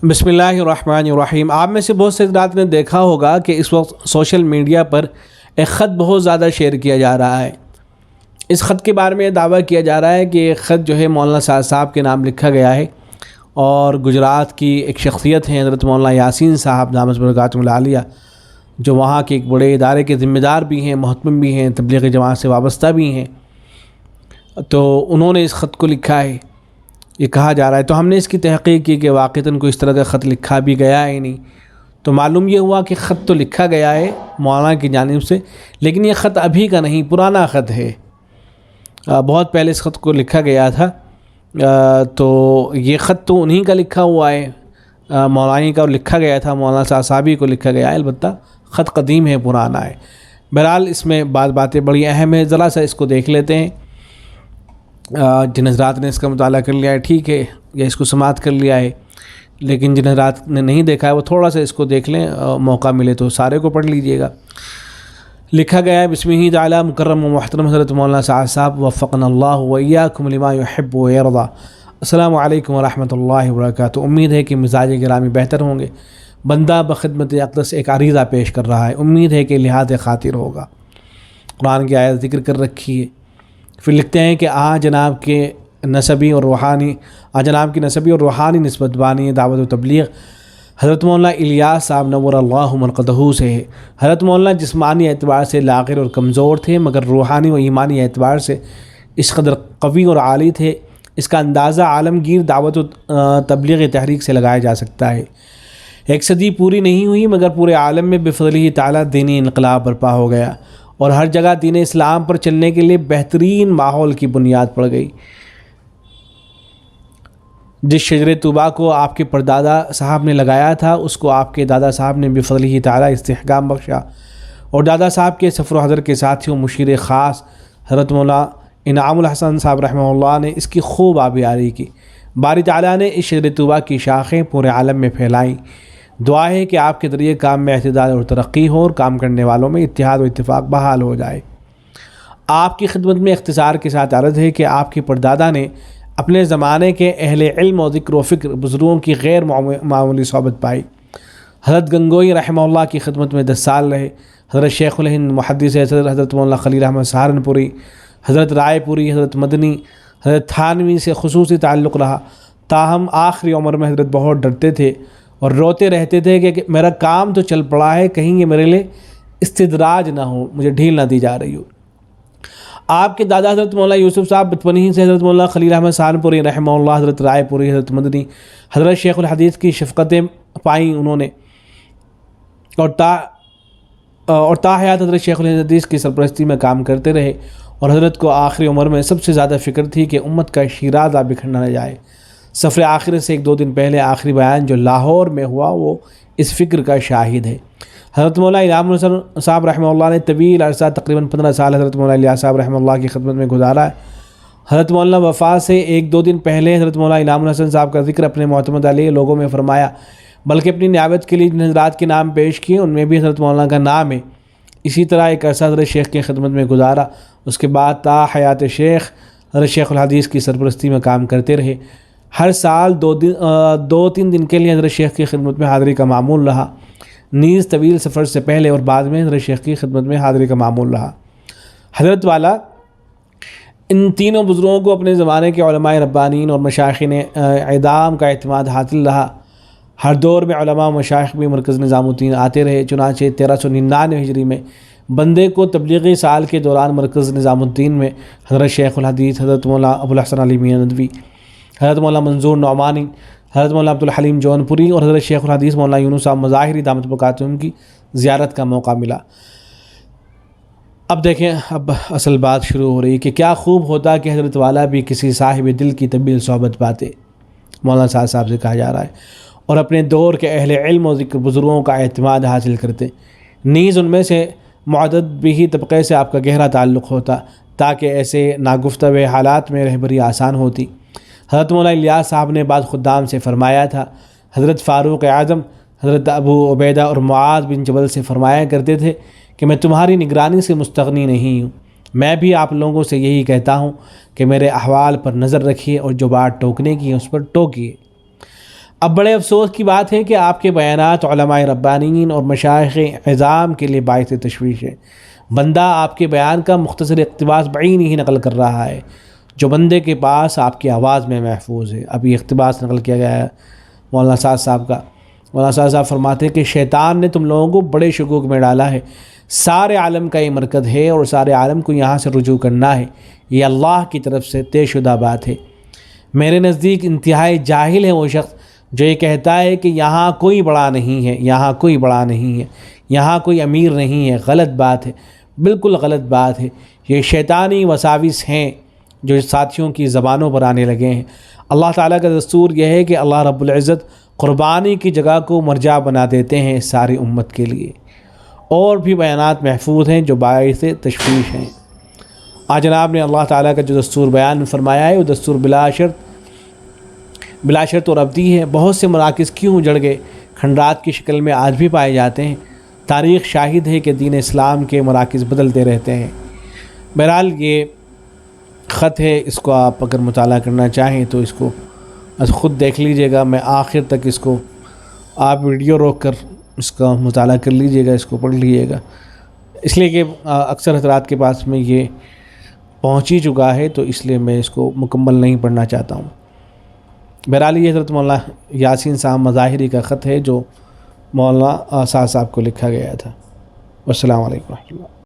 بسم اللہ الرحمن الرحیم۔ آپ میں سے بہت سے حضرات نے دیکھا ہوگا کہ اس وقت سوشل میڈیا پر ایک خط بہت زیادہ شیئر کیا جا رہا ہے۔ اس خط کے بارے میں یہ دعویٰ کیا جا رہا ہے کہ یہ خط جو ہے مولانا سعد صاحب کے نام لکھا گیا ہے، اور گجرات کی ایک شخصیت ہیں حضرت مولانا یاسین صاحب دامت برکاتہم العالیہ، جو وہاں کے ایک بڑے ادارے کے ذمہ دار بھی ہیں، محتمم بھی ہیں، تبلیغ جماعت سے وابستہ بھی ہیں، تو انہوں نے اس خط کو لکھا ہے، یہ کہا جا رہا ہے۔ تو ہم نے اس کی تحقیق کی کہ واقعتاً کوئی اس طرح کا خط لکھا بھی گیا ہے نہیں، تو معلوم یہ ہوا کہ خط تو لکھا گیا ہے مولانا کی جانب سے، لیکن یہ خط ابھی کا نہیں، پرانا خط ہے، بہت پہلے اس خط کو لکھا گیا تھا۔ تو یہ خط تو انہی کا لکھا ہوا ہے، مولانا کا لکھا گیا تھا، مولانا سعد صاحب کو لکھا گیا ہے، البتہ خط قدیم ہے، پرانا ہے۔ بہرحال اس میں باتیں بڑی اہم ہیں، ذرا سا اس کو دیکھ لیتے ہیں۔ جن حضرات نے اس کا مطالعہ کر لیا ہے ٹھیک ہے، یا اس کو سماعت کر لیا ہے، لیکن جن حضرات نے نہیں دیکھا ہے وہ تھوڑا سا اس کو دیکھ لیں، موقع ملے تو سارے کو پڑھ لیجئے گا۔ لکھا گیا ہے بسمہ تعالی مکرم و محترم حضرت مولانا سعد صاحب وفقنا اللہ وإیاکم لما یحب ویرضی۔ السلام علیکم ورحمۃ اللہ وبرکاتہ۔ امید ہے کہ مزاج گرامی بہتر ہوں گے۔ بندہ بخدمت اقدس ایک عریضہ پیش کر رہا ہے، امید ہے کہ لحاظ خاطر ہوگا۔ قرآن کی آیت ذکر کر رکھی ہے۔ پھر لکھتے ہیں کہ جناب کی نسبی اور روحانی نسبت بانی دعوت و تبلیغ حضرت مولانا الیاس صاحب نور اللہ مرقدہ سے ہے۔ حضرت مولانا جسمانی اعتبار سے لاغر اور کمزور تھے، مگر روحانی و ایمانی اعتبار سے اس قدر قوی اور عالی تھے، اس کا اندازہ عالمگیر دعوت و تبلیغ تحریک سے لگایا جا سکتا ہے۔ ایک صدی پوری نہیں ہوئی مگر پورے عالم میں بفضلہ تعالی دینی انقلاب برپا ہو گیا، اور ہر جگہ دین اسلام پر چلنے کے لیے بہترین ماحول کی بنیاد پڑ گئی۔ جس شجر طوبیٰ کو آپ کے پردادا صاحب نے لگایا تھا، اس کو آپ کے دادا صاحب نے بفضلہ تعالی استحکام بخشا، اور دادا صاحب کے سفر و حضر کے ساتھیوں مشیر خاص حضرت مولانا انعام الحسن صاحب رحمہ اللہ نے اس کی خوب آبیاری کی۔ باری تعالیٰ نے اس شجر طوبیٰ کی شاخیں پورے عالم میں پھیلائیں۔ دعا ہے کہ آپ کے ذریعے کام میں اعتدال اور ترقی ہو، اور کام کرنے والوں میں اتحاد و اتفاق بحال ہو جائے۔ آپ کی خدمت میں اختصار کے ساتھ عرض ہے کہ آپ کے پردادا نے اپنے زمانے کے اہل علم و ذکر و فکر بزرگوں کی غیر معمولی صحبت پائی۔ حضرت گنگوئی رحمہ اللہ کی خدمت میں 10 سال رہے۔ حضرت شیخ الہند محدث حضرت مولانا خلیل احمد سہارنپوری، حضرت رائے پوری، حضرت مدنی، حضرت تھانوی سے خصوصی تعلق رہا، تاہم آخری عمر میں حضرت بہت ڈرتے تھے اور روتے رہتے تھے کہ میرا کام تو چل پڑا ہے، کہیں یہ میرے لیے استدراج نہ ہو، مجھے ڈھیل نہ دی جا رہی ہو۔ آپ کے دادا حضرت مولانا یوسف صاحب بچپن ہی سے حضرت مولانا خلیل احمد سہارنپوری رحمہ اللہ، حضرت رائے پوری، حضرت مدنی، حضرت شیخ الحدیث کی شفقتیں پائیں انہوں نے، اور تا حیات حضرت شیخ الحدیث کی سرپرستی میں کام کرتے رہے، اور حضرت کو آخری عمر میں سب سے زیادہ فکر تھی کہ امت کا شیرازہ بکھر نہ جائے۔ سفر آخرت سے 1-2 دن پہلے آخری بیان جو لاہور میں ہوا وہ اس فکر کا شاہد ہے۔ حضرت مولانا انعام الحسن صاحب رحمہ اللہ نے طویل عرصہ تقریباً 15 سال حضرت مولانا الیاس صاحب رحمہ اللہ کی خدمت میں گزارا ہے۔ حضرت مولانا وفات سے 1-2 دن پہلے حضرت مولانا انعام الحسن صاحب کا ذکر اپنے معتمد علیہ لوگوں میں فرمایا، بلکہ اپنی نیابت کے لیے جن حضرات کے نام پیش کیے ان میں بھی حضرت مولانا کا نام ہے۔ اسی طرح ایک عرصہ حضرت شیخ کی خدمت میں گزارا، اس کے بعد تا حیات شیخ حضرت شیخ الحدیث کی سرپرستی میں کام کرتے رہے۔ ہر سال 2-3 دن کے لیے حضرت شیخ کی خدمت میں حاضری کا معمول رہا، نیز طویل سفر سے پہلے اور بعد میں حضرت شیخ کی خدمت میں حاضری کا معمول رہا۔ حضرت والا ان تینوں بزرگوں کو اپنے زمانے کے علماء ربانین اور مشائخین اعدام کا اعتماد حاصل رہا۔ ہر دور میں علماء و مشائخ بھی مرکز نظام الدین آتے رہے، چنانچہ 1399 ہجری میں بندے کو تبلیغی سال کے دوران مرکز نظام الدین میں حضرت شیخ الحدیث حضرت مولانا ابو الحسن علی میاں ندوی، حضرت مولانا منظور نعمانی، حضرت مولانا عبدالحلیم جونپوری اور حضرت شیخ الحدیث مولانا یونس صاحب مظاہری دامت برکاتہم کی زیارت کا موقع ملا۔ اب دیکھیں، اب اصل بات شروع ہو رہی ہے کہ کیا خوب ہوتا کہ حضرت والا بھی کسی صاحب دل کی طویل صحبت پاتے، مولانا سعد صاحب سے کہا جا رہا ہے، اور اپنے دور کے اہل علم و ذکر بزرگوں کا اعتماد حاصل کرتے، نیز ان میں سے معدد بھی طبقے سے آپ کا گہرا تعلق ہوتا، تاکہ ایسے ناگفتہ حالات میں رہبری آسان ہوتی۔ حضرت مولانا الیاس صاحب نے بعض خدام سے فرمایا تھا، حضرت فاروق اعظم، حضرت ابو عبیدہ اور معاذ بن جبل سے فرمایا کرتے تھے کہ میں تمہاری نگرانی سے مستغنی نہیں ہوں۔ میں بھی آپ لوگوں سے یہی کہتا ہوں کہ میرے احوال پر نظر رکھیے، اور جو بات ٹوکنے کی ہے اس پر ٹوکیے۔ اب بڑے افسوس کی بات ہے کہ آپ کے بیانات علماء ربانیین اور مشائخ عظام کے لیے باعث تشویش ہے۔ بندہ آپ کے بیان کا مختصر اقتباس بعینی ہی نقل کر رہا ہے جو بندے کے پاس آپ کی آواز میں محفوظ ہے۔ اب یہ اقتباس نقل کیا گیا ہے مولانا سعد صاحب کا۔ مولانا سعد صاحب فرماتے ہیں کہ شیطان نے تم لوگوں کو بڑے شکوک میں ڈالا ہے، سارے عالم کا یہ مرکز ہے اور سارے عالم کو یہاں سے رجوع کرنا ہے، یہ اللہ کی طرف سے طے شدہ بات ہے۔ میرے نزدیک انتہائی جاہل ہے وہ شخص جو یہ کہتا ہے کہ یہاں کوئی بڑا نہیں ہے، یہاں کوئی بڑا نہیں ہے، یہاں کوئی امیر نہیں ہے۔ غلط بات ہے، بالکل غلط بات ہے۔ یہ شیطانی وساوس ہیں جو ساتھیوں کی زبانوں پر آنے لگے ہیں۔ اللہ تعالیٰ کا دستور یہ ہے کہ اللہ رب العزت قربانی کی جگہ کو مرجع بنا دیتے ہیں ساری امت کے لیے۔ اور بھی بیانات محفوظ ہیں جو باعث تشویش ہیں۔ آج جناب نے اللہ تعالیٰ کا جو دستور بیان فرمایا ہے وہ دستور بلا شرط اور ابدی ہے۔ بہت سے مراکز کیوں اجڑ گئے، کھنڈرات کی شکل میں آج بھی پائے جاتے ہیں۔ تاریخ شاہد ہے کہ دین اسلام کے مراکز بدلتے رہتے ہیں۔ بہرحال یہ خط ہے، اس کو آپ اگر مطالعہ کرنا چاہیں تو اس کو خود دیکھ لیجئے گا۔ میں آخر تک اس کو آپ ویڈیو روک کر اس کا مطالعہ کر لیجئے گا، اس کو پڑھ لیجئے گا، اس لیے کہ اکثر حضرات کے پاس میں یہ پہنچ ہی چکا ہے تو اس لیے میں اس کو مکمل نہیں پڑھنا چاہتا ہوں۔ بہرحال یہ حضرت مولانا یاسین صاحب مظاہری کا خط ہے جو مولانا سعد صاحب کو لکھا گیا تھا۔ والسلام علیکم ورحمۃ اللہ۔